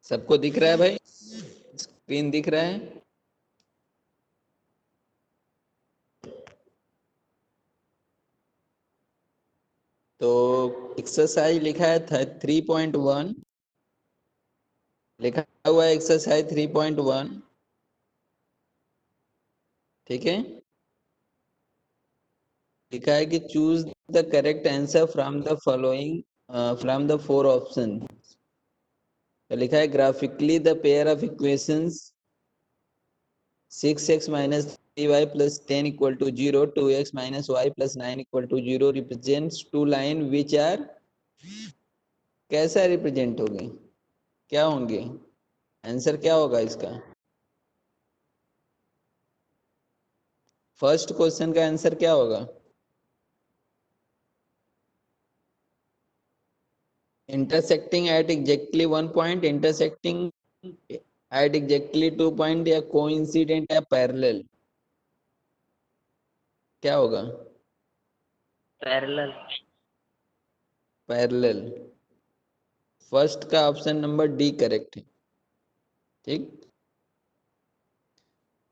सबको दिख रहा है भाई? स्क्रीन दिख रहा है? तो एक्सरसाइज लिखा है 3.1, लिखा हुआ है एक्सरसाइज 3.1। ठीक है, लिखा है कि choose the correct answer from the following, from the four option. तो लिखा है graphically the pair of equations 6x minus 3y plus 10 equal to 0, 2x minus y plus 9 equal to 0 represents two line which are, कैसा represent होंगे, क्या होंगे, answer क्या होगा इसका? फर्स्ट क्वेश्चन का आंसर क्या होगा? Intersecting at exactly 1 point, intersecting at exactly 2 point, या कोइंसिडेंट या पैरेलल, क्या होगा? पैरेलल। पैरेलल। फर्स्ट का ऑप्शन नंबर डी करेक्ट है। ठीक,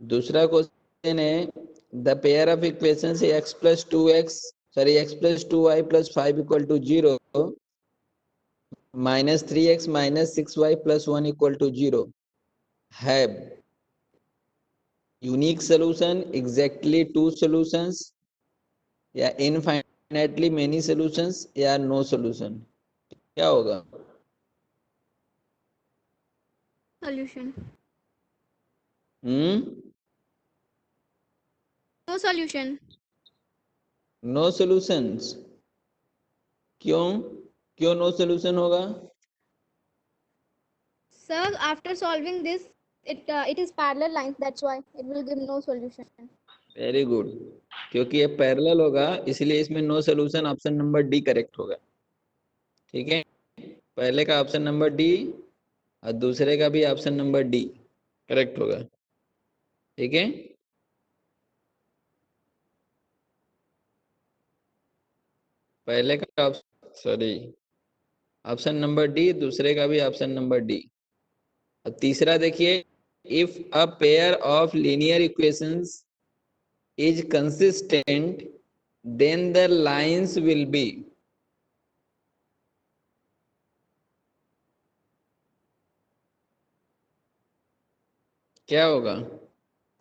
दूसरा क्वेश्चन है the pair of equations x plus 2x, sorry x plus 2y plus 5 equal to 0, minus 3x minus 6y plus 1 equal to 0 have unique solution, exactly two solutions, या infinitely many solutions, या no solution, क्या होगा? Solution. हम्म, No solution. No solutions. क्यों, क्यों no solution होगा? Sir, after solving this, it is parallel lines. That's why it will give no solution. Very good, क्योंकि ये पैरेलल होगा इसलिए इसमें no solution, option number D correct होगा। ठीक है, पहले का ऑप्शन नंबर डी और दूसरे का भी ऑप्शन नंबर डी करेक्ट होगा। ठीक है, पहले का सॉरी ऑप्शन नंबर डी, दूसरे का भी ऑप्शन नंबर डी। और तीसरा देखिए, if a pair of linear equations is consistent then the lines will be, क्या होगा?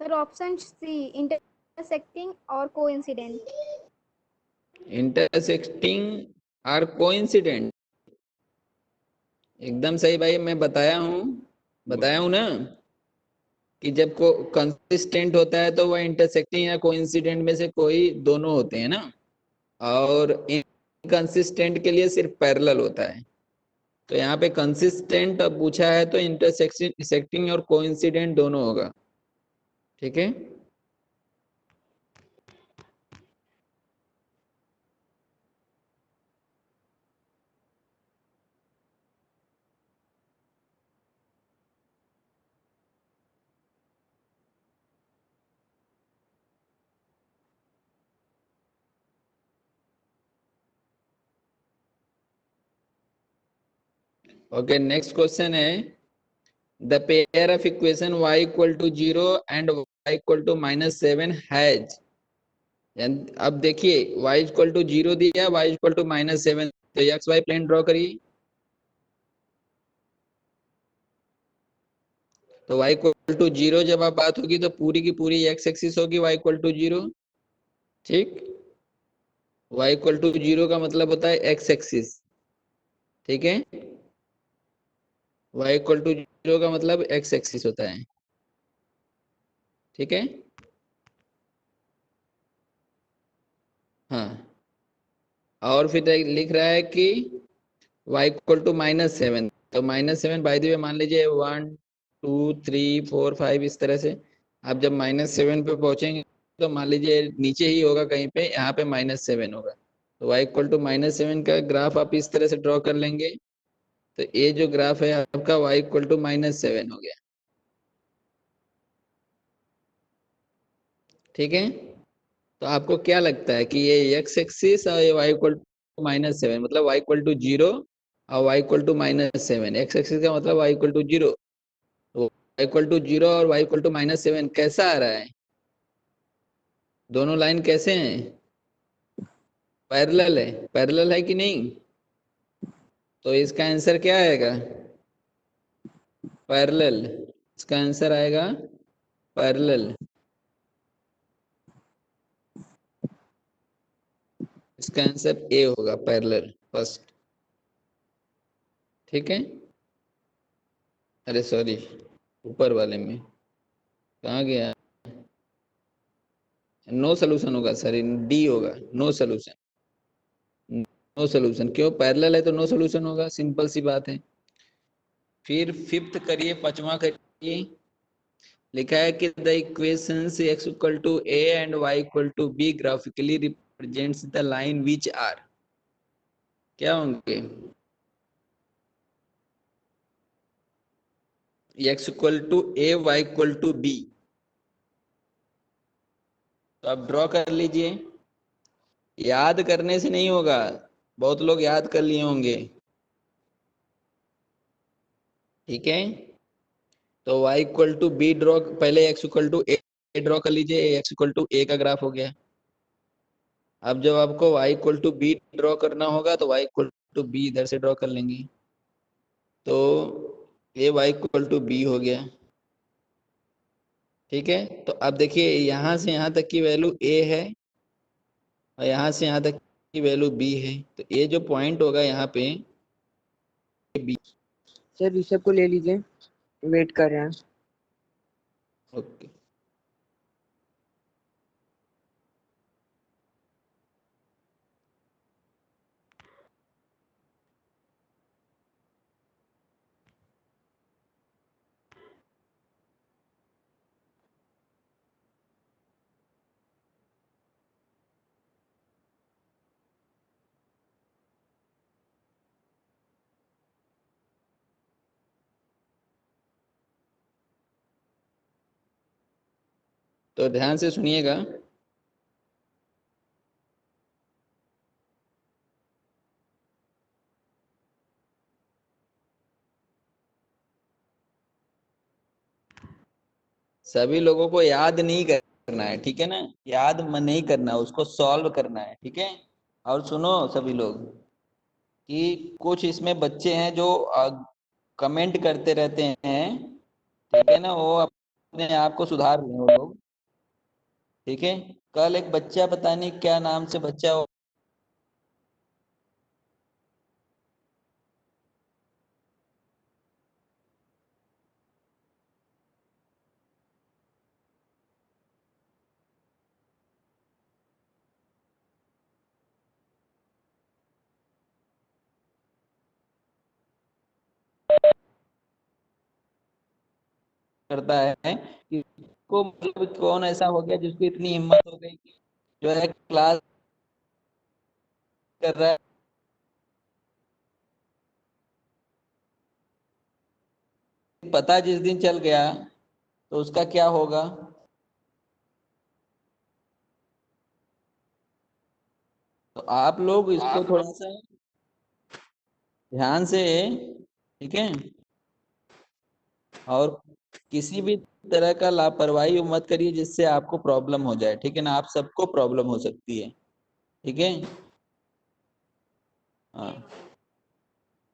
Sir, option C, intersecting or coincident. Intersecting और कोइंसिडेंट, एकदम सही भाई, मैं बताया हूं ना कि जब को कंसिस्टेंट होता है तो वह इंटरसेक्टिंग या कोइंसिडेंट में से कोई दोनों होते हैं ना, और इनकंसिस्टेंट के लिए सिर्फ पैरेलल होता है। तो यहाँ पे कंसिस्टेंट अब पूछा है तो इंटरसेक्टिंग और कोइंसिडेंट दोनों होगा। ठीक है, ओके, नेक्स्ट क्वेश्चन है the pair of equation y equal to 0 and y equal to -7 has, अब देखिए y इक्वल टू 0 दिया, y इक्वल टू -7, तो एक्स वाई प्लेन ड्रॉ करिए। तो y इक्वल टू 0 जब आप बात होगी तो पूरी की पूरी x एक्सिस होगी y इक्वल टू 0। ठीक, y इक्वल टू 0 का मतलब होता है x एक्सिस। ठीक है, y इक्वल टू 0 का मतलब x एक्सिस होता है। ठीक है, हाँ, और फिर लिख रहा है कि y इक्वल टू -7, तो -7 बाय द वे मान लीजिए 1 2 3 4 5 इस तरह से। आप जब -7 पे पहुंचेंगे तो मान लीजिए नीचे ही होगा कहीं पे, यहाँ पे -7 होगा, तो y इक्वल टू -7 का ग्राफ आप इस तरह से ड्रॉ कर लेंगे। तो ये जो ग्राफ है आपका y इक्वल टू -7 हो गया। ठीक है, तो आपको क्या लगता है कि ये x एक्सिस और ये y इक्वल टू -7 मतलब y इक्वल टू 0 और y equal to -7, x axis का मतलब y इक्वल टू 0, तो y इक्वल टू 0 और y इक्वल टू -7 कैसा आ रहा है? दोनों लाइन कैसे हैं? पैरेलल है, पैरेलल है कि नहीं? तो इसका आंसर क्या आएगा? पैरेलल। इसका आंसर आएगा पैरेलल। इसका आंसर ए होगा, पैरेलल फर्स्ट। ठीक है, अरे सॉरी, ऊपर वाले में कहाँ गया? नो सोल्यूशन होगा सर, डी होगा, नो सोल्यूशन। नो सोल्यूशन क्यों? पैरेलल है तो नो सोल्यूशन होगा, सिंपल सी बात है। फिर फिफ्थ करिए, पांचवा करिए। लिखा है कि the equations x equal to a and y equal to b graphically represents the line which are, क्या होंगे? x equal to a, y equal to b। तो आप ड्रॉ कर लीजिए। याद करने से नहीं होगा, बहुत लोग याद कर लिए होंगे। ठीक है, तो y equal to B draw, पहले x equal to A draw कर लीजिए, x इक्वल टू ए का ग्राफ हो गया। अब जब आपको y equal to B draw करना होगा तो y इक्वल टू बी इधर से ड्रॉ कर लेंगे, तो ये y इक्वल टू बी हो गया। ठीक है, तो अब देखिए यहाँ से यहाँ तक की वैल्यू a है और यहाँ से यहाँ तक की वैल्यू b है, तो ये जो पॉइंट होगा यहाँ पे b। सर ऋषभ को ले लीजिए, वेट कर रहे हैं। ओके, तो ध्यान से सुनिएगा। सभी लोगों को याद नहीं करना है, ठीक है ना? याद नहीं करना, उसको सॉल्व करना है, ठीक है? और सुनो सभी लोग, कि कुछ इसमें बच्चे हैं जो कमेंट करते रहते हैं, ठीक है ना? वो अपने आप को सुधार रहे हैं वो लोग। ठीक है, कल एक बच्चा, पता नहीं क्या नाम से बच्चा, करता है कि को मतलब कौन ऐसा हो गया जिसको इतनी हिम्मत हो गई कि जो है क्लास कर रहा है, पता जिस दिन चल गया तो उसका क्या होगा? तो आप लोग इसको थोड़ा सा ध्यान से, ठीक है, और किसी भी तरह का लापरवाही मत करिए जिससे आपको प्रॉब्लम हो जाए, ठीक है ना? आप सबको प्रॉब्लम हो सकती है, ठीक है? हाँ,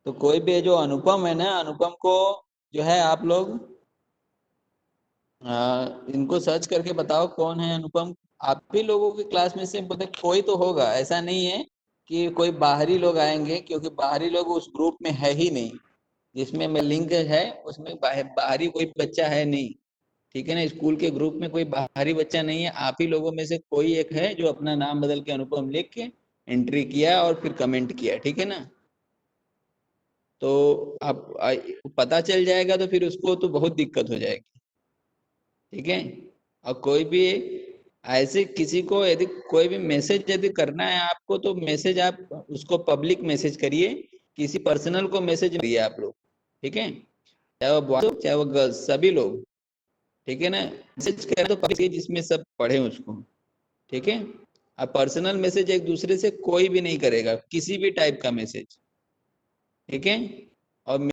तो कोई भी जो अनुपम है ना, अनुपम को जो है आप लोग इनको सर्च करके बताओ कौन है अनुपम। आप भी लोगों की क्लास में से मतलब कोई तो होगा, ऐसा नहीं है कि कोई बाहरी लोग आएंगे, क्योंकि बाहरी लोग उस ग्रुप में है ही नहीं जिसमें मैं लिंक है, उसमें बाहरी कोई बच्चा है नहीं, ठीक है ना? स्कूल के ग्रुप में कोई बाहरी बच्चा नहीं है, आप ही लोगों में से कोई एक है जो अपना नाम बदल के अनुपम लिख के एंट्री किया और फिर कमेंट किया, ठीक है ना? तो आप पता चल जाएगा तो फिर उसको तो बहुत दिक्कत हो जाएगी, ठीक है? और कोई भी ऐसे किसी को यदि कोई भी मैसेज यदि करना है आपको, तो मैसेज आप उसको पब्लिक मैसेज करिए, किसी पर्सनल को मैसेज करिए आप लोग, ठीक है? चाहे वो बॉयज हो चाहे वो गर्ल्स, सभी लोग, ठीक है ना? मैसेज करें तो पब्लिक जिसमें सब पढ़े उसको, ठीक है? अब पर्सनल मैसेज एक दूसरे से कोई भी नहीं करेगा, किसी भी टाइप का मैसेज, ठीक है। और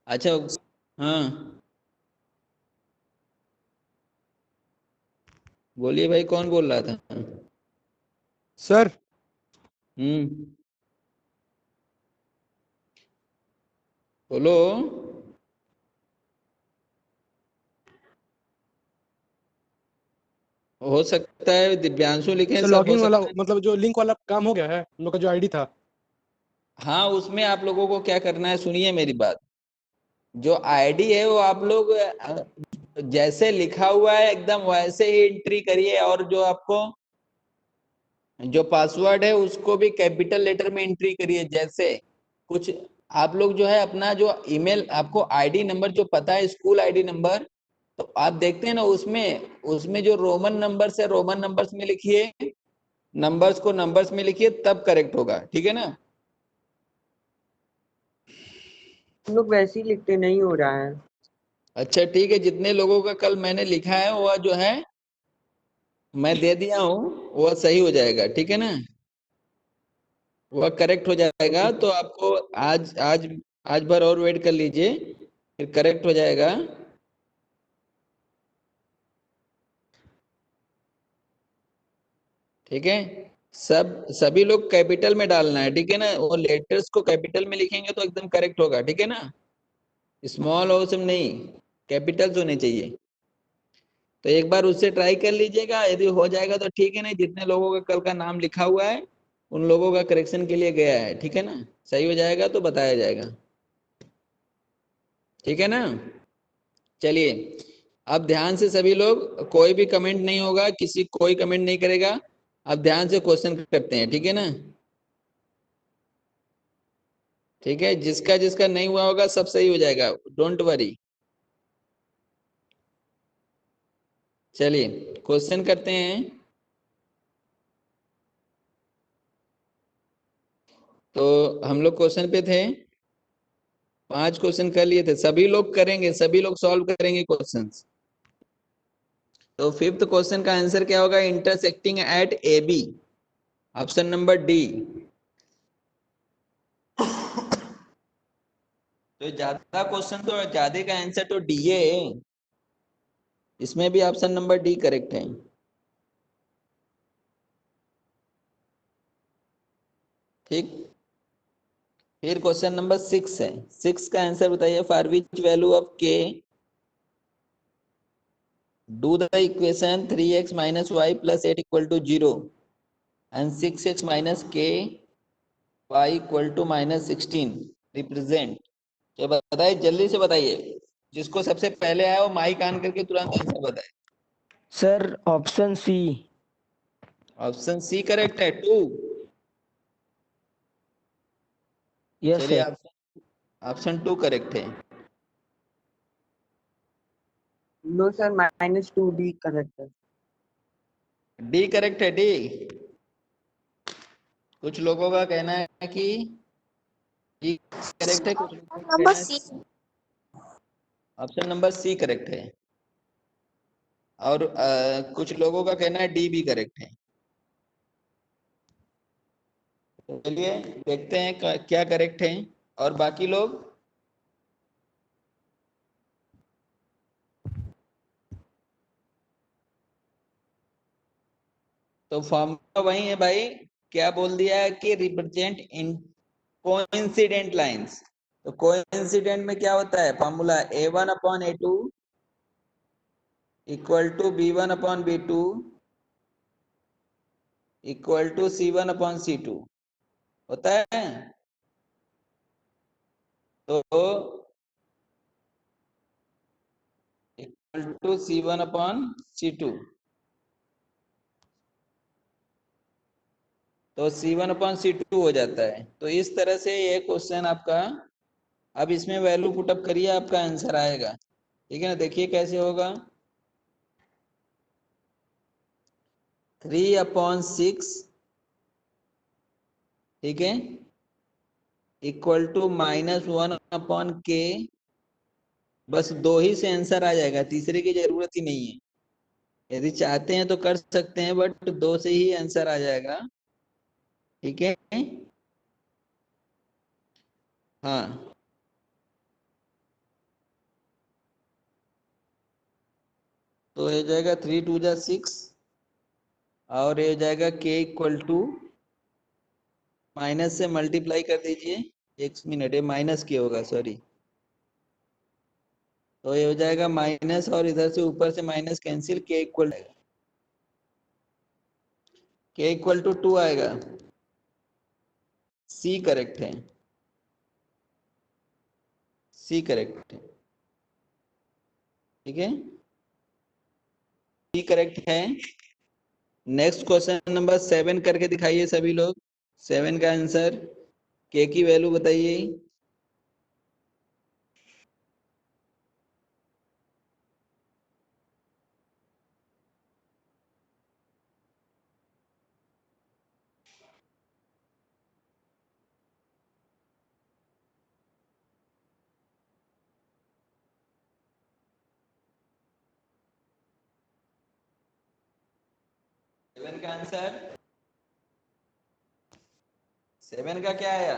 अच्छा, हाँ बोलिए भाई, कौन बोल रहा था? सर हम्म, बोलो। हो सकता है दिव्यांशु लिखे सर सर, हो लॉगिन वाला सकता है। मतलब जो लिंक वाला काम हो गया है, हम लोग का जो आईडी था। हाँ, उसमें आप लोगों को क्या करना है, सुनिए मेरी बात। जो आईडी है वो आप लोग जैसे लिखा हुआ है एकदम वैसे ही एंट्री करिए, और जो आपको जो पासवर्ड है उसको भी कैपिटल लेटर में एंट्री करिए। जैसे कुछ आप लोग जो है अपना जो ईमेल, आपको आईडी नंबर जो पता है, स्कूल आईडी नंबर, तो आप देखते हैं ना उसमें उसमें जो रोमन नंबर्स है रोमन नंबर्स में लिखिए, नंबर्स को नंबर्स में लिखिए, तब करेक्ट होगा। ठीक है ना? हम लोग वैसे ही लिखते, नहीं हो रहा है। अच्छा ठीक है, जितने लोगों का कल मैंने लिखा है वह जो है मैं दे दिया हूँ, वह सही हो जाएगा। ठीक है ना? वह करेक्ट हो जाएगा। ओके तो आपको आज आज आज भर और वेट कर लीजिए, फिर करेक्ट हो जाएगा। ठीक है। सभी लोग कैपिटल में डालना है। ठीक है ना? वो लेटर्स को कैपिटल में लिखेंगे तो एकदम करेक्ट होगा। ठीक है ना? स्मॉल और सब नहीं, कैपिटल्स होने चाहिए। तो एक बार उससे ट्राई कर लीजिएगा, यदि हो जाएगा तो ठीक है, नहीं जितने लोगों का कल का नाम लिखा हुआ है उन लोगों का करेक्शन के लिए गया है। ठीक है ना? सही हो जाएगा तो बताया जाएगा। ठीक है ना? चलिए, अब ध्यान से सभी लोग, कोई भी कमेंट नहीं होगा, कोई कमेंट नहीं करेगा। अब ध्यान से क्वेश्चन करते हैं। ठीक है ना? ठीक है, जिसका जिसका नहीं हुआ होगा सब सही हो जाएगा, डोंट वरी। चलिए क्वेश्चन करते हैं। तो हम लोग क्वेश्चन पे थे, 5 क्वेश्चन कर लिए थे, सभी लोग करेंगे, सभी लोग सॉल्व करेंगे क्वेश्चंस। तो फिफ्थ क्वेश्चन का आंसर क्या होगा? Intersecting at A B, option number D. तो ज्यादा क्वेश्चन तो ज्यादा का आंसर तो डी है, इसमें भी ऑप्शन नंबर डी करेक्ट है। ठीक, फिर क्वेश्चन नंबर 6 है। 6 का आंसर बताइए। फॉर विच वैल्यू ऑफ के do the equation 3x minus y plus 8 equal to 0 and 6x minus k y equal to minus 16 represent. तो बताइए, जल्दी से बताइए, जिसको सबसे पहले आया वो माइक ऑन करके तुरंत आंसर बताए। Sir option C. Option C correct है, 2। यस चलिए, सर। ऑप्शन 2 करेक्ट है। नो सर, -2D करेक्ट है। डी करेक्ट है, डी। कुछ लोगों का कहना है कि डी करेक्ट है, कुछ लोगों का Number कहना C. है ऑप्शन नंबर सी करेक्ट है, और कुछ लोगों का कहना है डी भी करेक्ट है। तो चलिए देखते हैं क्या करेक्ट है, और बाकी लोग। तो फॉर्मूला वही है भाई, क्या बोल दिया है कि रिप्रेजेंट इन कोइंसिडेंट लाइंस। तो कोइंसिडेंट में क्या होता है formula? A1/A2 equal to B1/B2 equal to C1/C2 होता है। तो इक्वल टू C1/C2, तो C1/C2 हो जाता है। तो इस तरह से ये क्वेश्चन आपका, अब इसमें वैल्यू पुटअप करिए, आपका आंसर आएगा। ठीक है ना? देखिए कैसे होगा। 3/6, ठीक है, इक्वल टू -1/k। बस 2 ही से आंसर आ जाएगा, तीसरे की जरूरत ही नहीं है। यदि चाहते हैं तो कर सकते हैं, बट 2 से ही आंसर आ जाएगा। ठीक है। हाँ, तो ये जाएगा 3 2 जा 6 और ये जाएगा k इक्वल टू माइनस से मल्टीप्लाई कर दीजिए। एक मिनट, ये माइनस के होगा, सॉरी। तो ये हो जाएगा माइनस और इधर से ऊपर से minus cancel, k equal to 2 आएगा। सी करेक्ट है, सी करेक्ट है, ठीक है, सी करेक्ट है। नेक्स्ट क्वेश्चन नंबर 7 करके दिखाइए सभी लोग। 7 का आंसर, के की वैल्यू बताइए। सेवन का आंसर, 7 का क्या आया?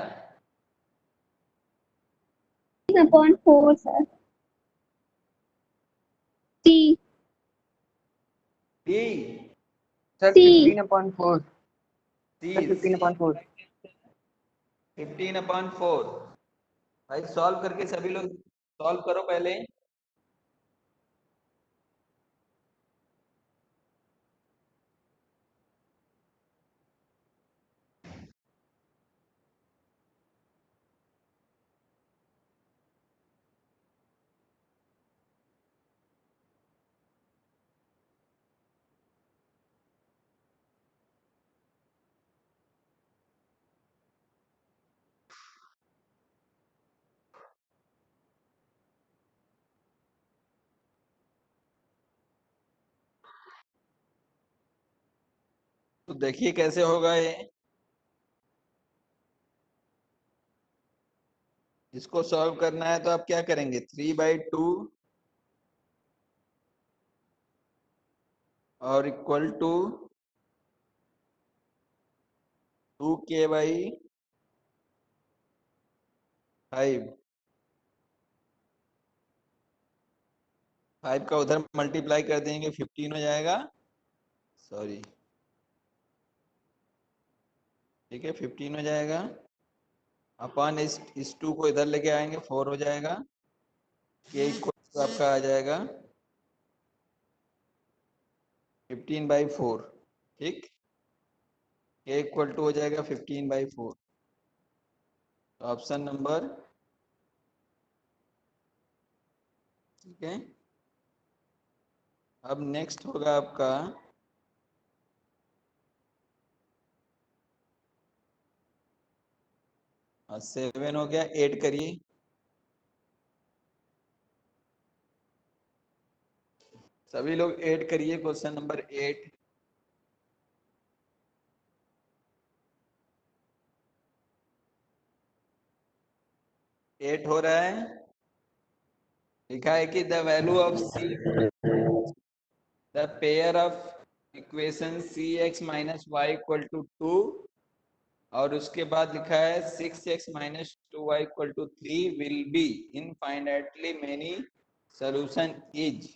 upon 4, sir. C. D, sir C. 15/4। सी, सर 15/4। 15/4। भाई सॉल्व करके सभी लोग सॉल्व करो पहले। तो देखिए कैसे होगा ये। इसको सॉल्व करना है तो आप क्या करेंगे, 3/2 और इक्वल टू 2k/5। 5 का उधर मल्टीप्लाई कर देंगे, 15 हो जाएगा, सॉरी, ठीक है, 15 हो जाएगा। अपन इस 2 को इधर लेके आएंगे, 4 हो जाएगा। k इक्वल टू आपका आ जाएगा 15/4, ठीक, k इक्वल टू हो जाएगा 15/4। ऑप्शन नंबर, ठीक है। अब नेक्स्ट होगा आपका 7 हो गया, 8 करिए। सभी लोग 8 करिए, क्वेश्चन नंबर 8। एट हो रहा है, लिखा है कि the value of C, the pair of equation C X minus Y equal to 2, और उसके बाद लिखा है 6x minus 2y equal to 3 will be infinitely many solution is.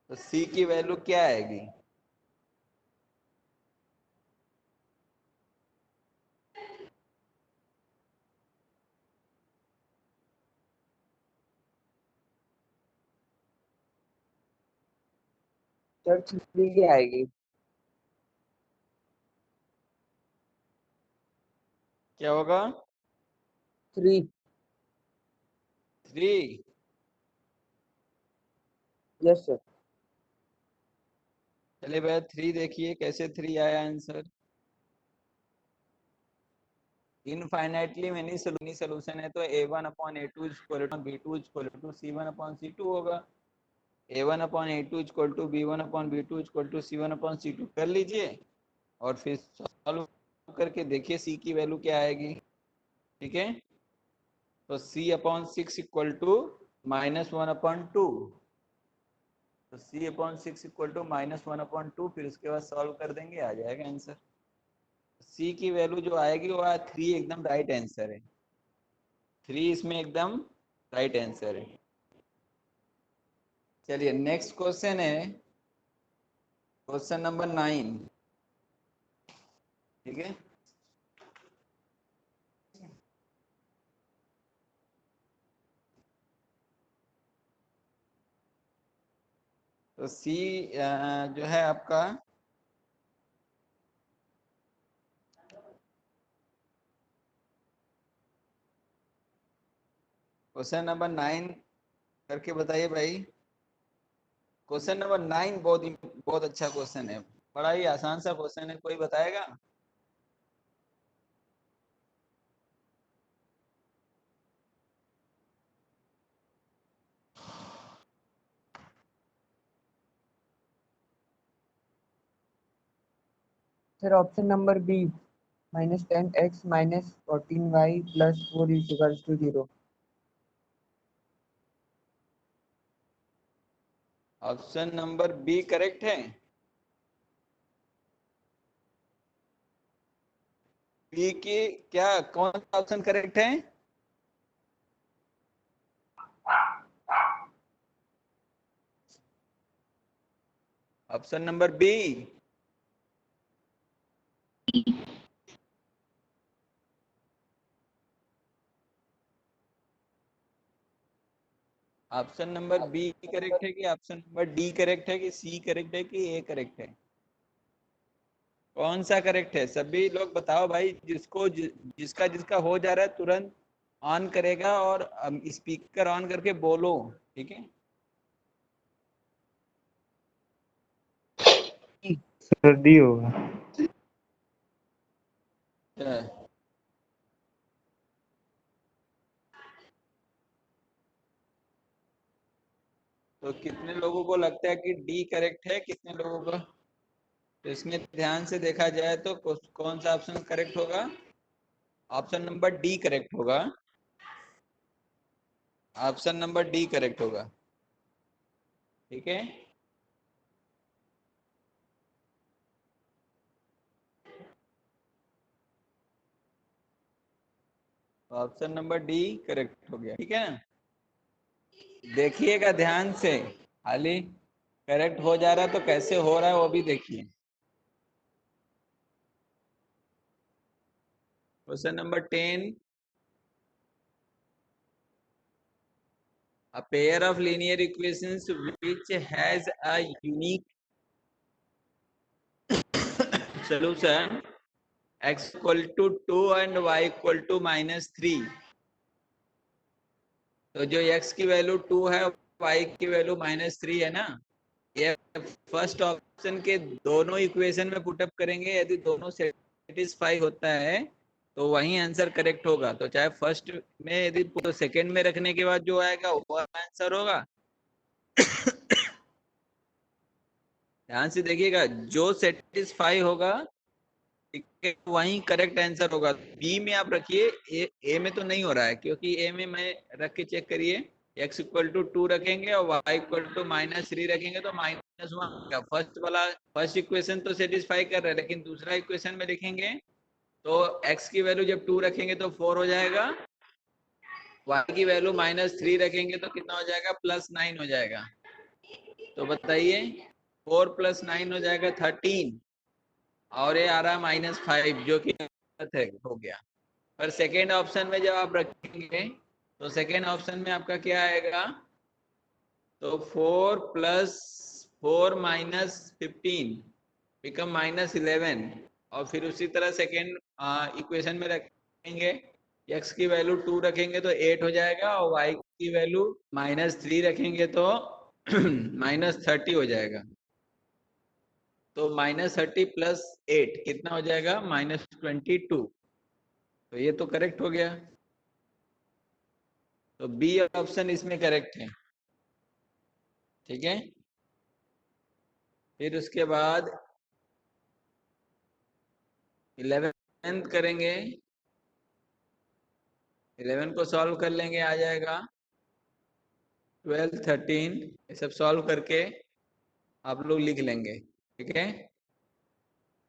तो सी की वैल्यू क्या आएगी? सर 3 की आएगी। क्या होगा? 3। 3। Yes sir. चलिए भैया 3 देखिए कैसे 3 आया आंसर। इनफाइनाइटली मेनी सोल्यूशन है तो a1/a2 b2 c1/c2 होगा। a1/a2 b1/b2 c1/c2 कर लीजिए और फिर सॉल्व करके देखिए सी की वैल्यू क्या आएगी, ठीक है। तो c/6 इक्वल टू -1/2, तो c/6 इक्वल टू -1/2, फिर उसके बाद सॉल्व कर देंगे, आ जाएगा आंसर। सी की वैल्यू जो आएगी वो 3 एकदम राइट आंसर है। 3 इसमें एकदम राइट आंसर है। चलिए नेक्स्ट क्वेश्चन है क्वेश्चन नंबर 9। ठीक है, तो सी जो है आपका क्वेश्चन नंबर 9 करके बताइए भाई। क्वेश्चन नंबर 9 बहुत अच्छा क्वेश्चन है, बड़ा ही आसान सा क्वेश्चन है, कोई बताएगा? Sir option number B -10x -14y + 4 = 0। Option number B correct है। बी की क्या, कौन सा ऑप्शन करेक्ट है? Option number B. Option number B correct है कि ऑप्शन नंबर डी करेक्ट है कि सी करेक्ट है कि ए करेक्ट है? कौन सा करेक्ट है? सभी लोग बताओ भाई, जिसका जिसका हो जा रहा है तुरंत ऑन करेगा और स्पीकर ऑन करके बोलो। ठीक है, सर डी होगा। तो कितने लोगों को लगता है कि डी करेक्ट है, कितने लोगों को? तो इसमें ध्यान से देखा जाए तो कौन सा ऑप्शन करेक्ट होगा? ऑप्शन नंबर डी करेक्ट होगा। ऑप्शन नंबर डी करेक्ट होगा। ठीक है, ऑप्शन नंबर डी करेक्ट हो गया। ठीक है ना, देखिएगा ध्यान से, खाली करेक्ट हो जा रहा है तो कैसे हो रहा है वो भी देखिए। Question number 10, a pair of linear equations which has a unique solution x equal to 2 and y equal to -3। तो जो x की वैल्यू 2 है, y की वैल्यू -3 है ना, ये फर्स्ट ऑप्शन के दोनों इक्वेशन में पुटअप करेंगे, यदि दोनों सेटिस्फाई होता है तो वही आंसर करेक्ट होगा। तो चाहे फर्स्ट में यदि तो सेकंड में रखने के बाद जो आएगा वो आंसर होगा। ध्यान से देखिएगा, जो सेटिस्फाई होगा ठीक है वही करेक्ट आंसर होगा। बी में आप रखिए, ए में तो नहीं हो रहा है, क्योंकि ए में मैं रख के चेक करिए, x इक्वल टू 2 रखेंगे और y इक्वल टू -3 रखेंगे तो -1। फर्स्ट वाला फर्स्ट इक्वेशन तो सेटिस्फाई कर रहा है, लेकिन दूसरा इक्वेशन में लिखेंगे तो x की वैल्यू जब 2 रखेंगे तो 4 हो जाएगा, y की वैल्यू -3 रखेंगे तो कितना हो जाएगा, +9 हो जाएगा। तो बताइए 4 + 9 हो जाएगा 13, और ये आ रहा है -5 जो कि गलत है, हो गया। पर सेकेंड ऑप्शन में जब आप रखेंगे तो सेकेंड ऑप्शन में आपका क्या आएगा, तो 4 + 4 - 15 बिकम -11, और फिर उसी तरह सेकेंड इक्वेशन में रखेंगे, x की वैल्यू 2 रखेंगे तो 8 हो जाएगा, और y की वैल्यू -3 रखेंगे तो -30 हो जाएगा। तो -30 + 8 कितना हो जाएगा, -22। तो ये तो करेक्ट हो गया, तो बी ऑप्शन इसमें करेक्ट है। ठीक है, फिर उसके बाद 11th करेंगे, 11 को सॉल्व कर लेंगे, आ जाएगा 12 13, ये सब सॉल्व करके आप लोग लिख लेंगे। ठीक है,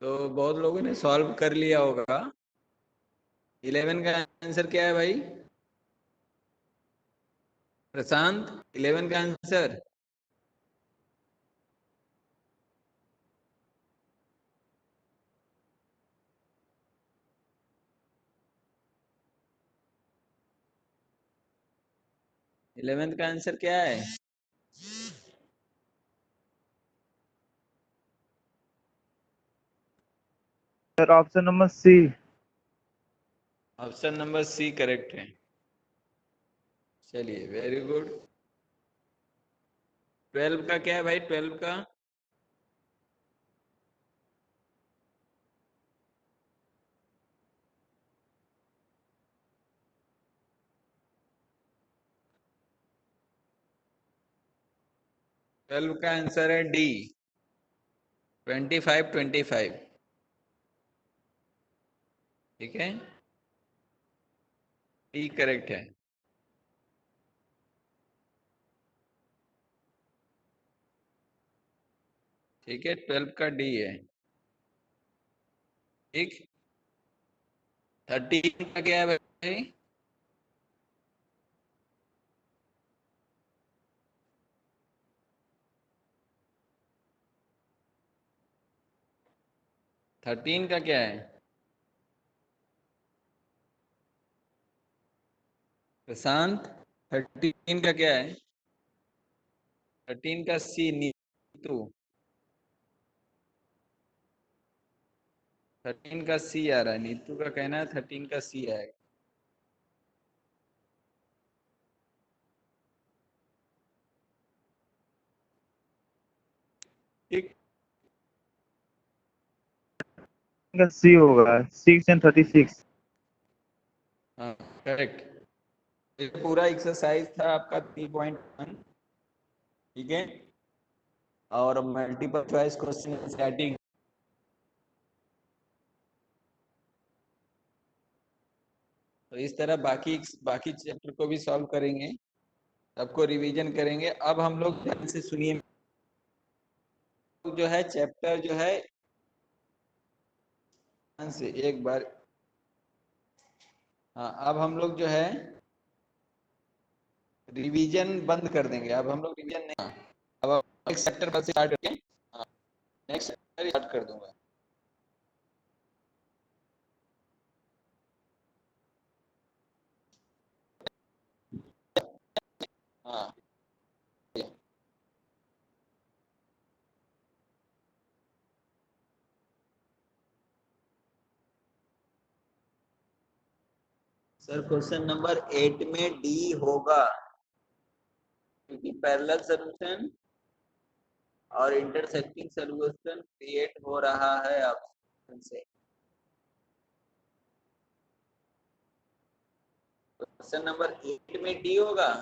तो बहुत लोगों ने सॉल्व कर लिया होगा। 11 का आंसर क्या है भाई? प्रशांत 11 का आंसर इलेवेंथ का आंसर क्या है? Sir option number C. Option number C correct है। चलिए वेरी गुड। 12 का क्या है भाई? 12 का 12 का आंसर है डी 25 ठीक है, डी करेक्ट है। ठीक है, 12 का डी है। ठीक, 13 का क्या है भाई? थर्टीन का क्या है? प्रशांत 13 का क्या है? 13 का सी नीतू। 13 का सी आ रहा है, नीतू का कहना है 13 का सी आएगा। ठीक, का सी होगा 6 एंड 36। हाँ करेक्ट। ये पूरा एक्सरसाइज था आपका 3.1। ठीक है, और मल्टीपल चॉइस क्वेश्चन स्टार्टिंग। तो इस तरह बाकी चैप्टर को भी सॉल्व करेंगे, सबको रिवीजन करेंगे। अब हम लोग ध्यान से सुनिए, जो है चैप्टर जो है ध्यान से एक बार। हाँ, अब हम लोग जो है रिवीजन बंद कर देंगे। अब हम लोग रिवीजन नहीं, अब नेक्स्ट चैप्टर पर से स्टार्ट करके नेक्स्ट चैप्टर स्टार्ट कर दूंगा। हाँ, सर क्वेश्चन नंबर 8 में डी होगा, क्योंकि पैरेलल सॉल्यूशन और इंटरसेक्टिंग सॉल्यूशन क्रिएट हो रहा है ऑप्शन से। क्वेश्चन नंबर 8 में डी होगा।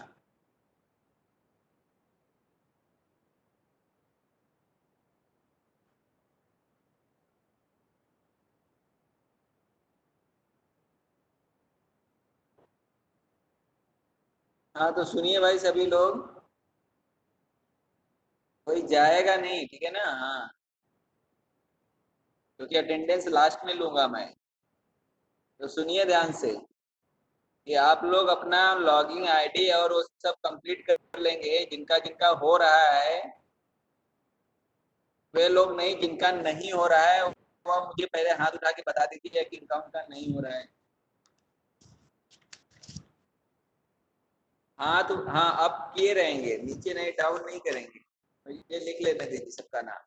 हाँ तो सुनिए भाई सभी लोग, कोई जाएगा नहीं, ठीक है ना? हाँ, क्योंकि अटेंडेंस लास्ट में लूंगा मैं। तो सुनिए ध्यान से कि आप लोग अपना लॉगिंग आईडी और वो सब कंप्लीट कर लेंगे। जिनका जिनका हो रहा है वे लोग नहीं, जिनका नहीं हो रहा है वो मुझे पहले हाथ उठा के बता दीजिए कि इनका उनका नहीं हो रहा है। हाँ तो हाँ, अब किए रहेंगे, नीचे नहीं डाउन नहीं करेंगे। तो ये लिख लेने दीजिए सबका नाम।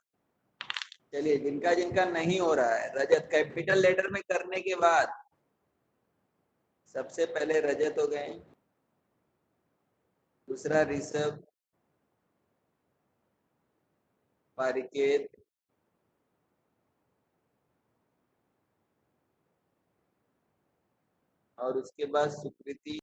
चलिए, जिनका जिनका नहीं हो रहा है, रजत कैपिटल लेटर में करने के बाद सबसे पहले रजत हो गए, दूसरा ऋषभ, पारिकेत, और उसके बाद सुकृति,